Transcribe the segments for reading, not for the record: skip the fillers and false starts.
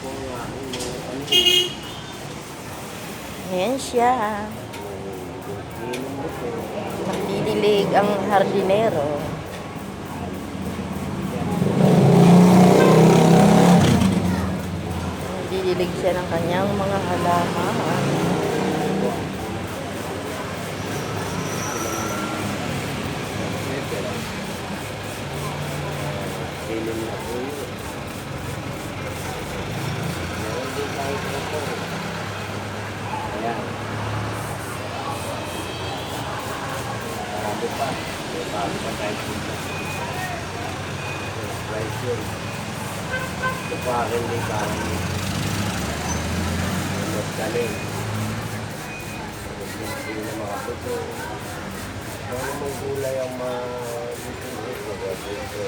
po ang aking mga ano. Ayan siya. Inom mo po. Nagdidilig ang hardinero. Nagdidilig siya ng kanyang mga halaman. Inom na po yun. Meron din tayo po. Ayan. Marami pa. Marami pa tayo dito. Price yun. Ito pa akin din parang galing. Hindi na mga puto. Kung anong gulay ang dito dito.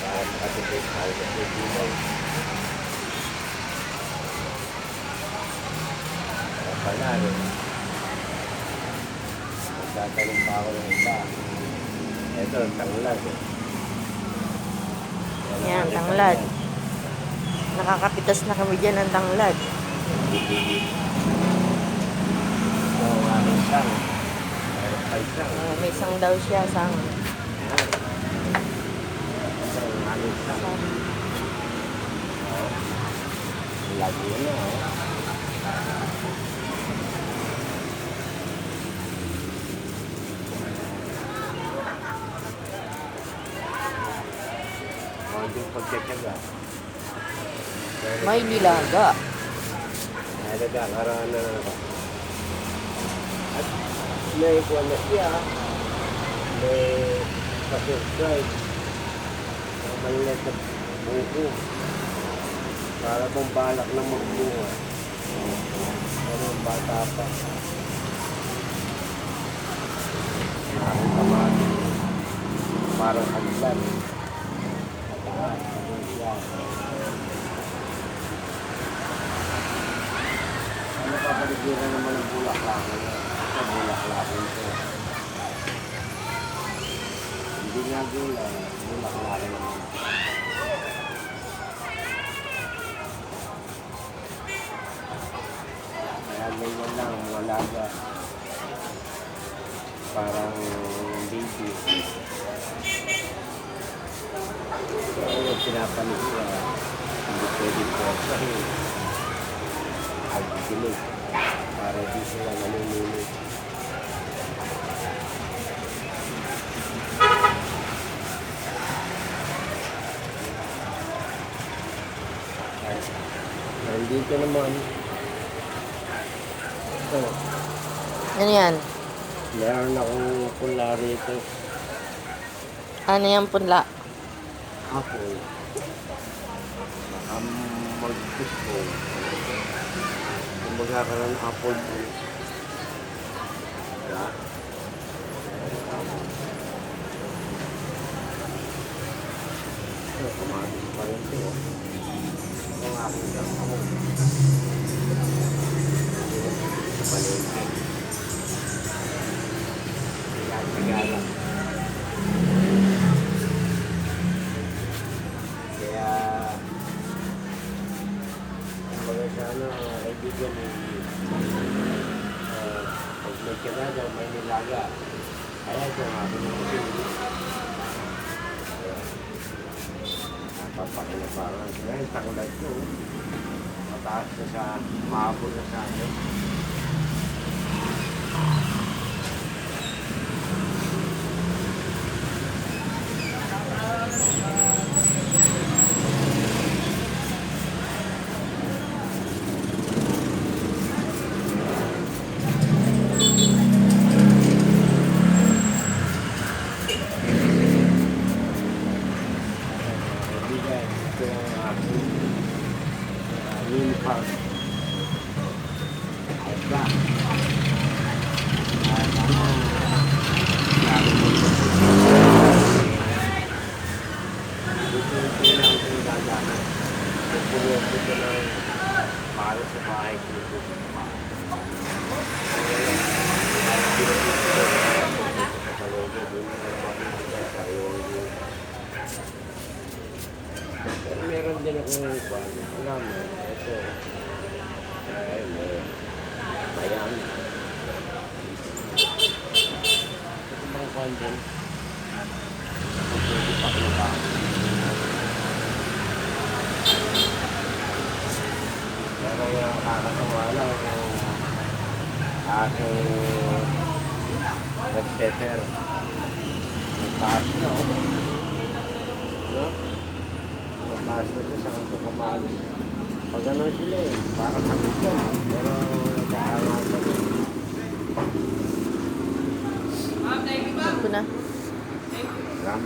Para makatipid tayo sa gulay. Pala rin. Magtatanong pa ako ng iba. Ito, tanglad. Yan, tanglad. Nakakapitas na kami dyan ng tanglad. Ito, ang aming sang. Meron pa isang. May isang daw siya, sang. Ayan. Ito, ang aming sang. Lagi na, yung pagkakaga. May nilaga. Ay, nagkakaroon na naman. At may buwan na siya. May pa-subscribe. Ang maliit na buko. Para kung balak na magbunga. Pero yung bata pa. Maraming kamati. Parang hagdan. Ano papaligiran naman ng bulaklak sa bulaklak ito. Hindi nga gulay, bulaklak naman. Kaya ganyan lang, walaga. Parang baby. Yung pinapanig siya, hindi pwede po sahin. Agdilig para di sila nalulunod. Nandito naman. Ito. Ano yan? Meron akong pula rito. Ano yan punla? Apple. Mag-gusto. Kung magkakaroon ng apple po. Diba? Ito, kumatis pa rin ito. Ito ang aking ako. Sa palengke. Tagala. Kaya kumbaga sa ano, kaibigan pag may kinada, may nilaga. Kaya ito ang aking mga napapakinabangan. Ngayon, tanglad ko. Mataas na sa, mahabol na sa akin. Unipark. Diba? Lalo mo ito. Dito yung pinagdadaanan. Pupulo dito ng para sa bahay ko. Pero meron din ako ng kwan. Alam mo, ito. Ay, bayan. Ito bang kwan din? Pwede pa ko ba? Pero yung kakatawa lang yung aking nag-setter. Nagpaas na ako. No? Nagpaas na siya sa kanto kamalis. Pag ano sila eh, parang kapit yan. Pero nagkakaroon pa rin. Ito na.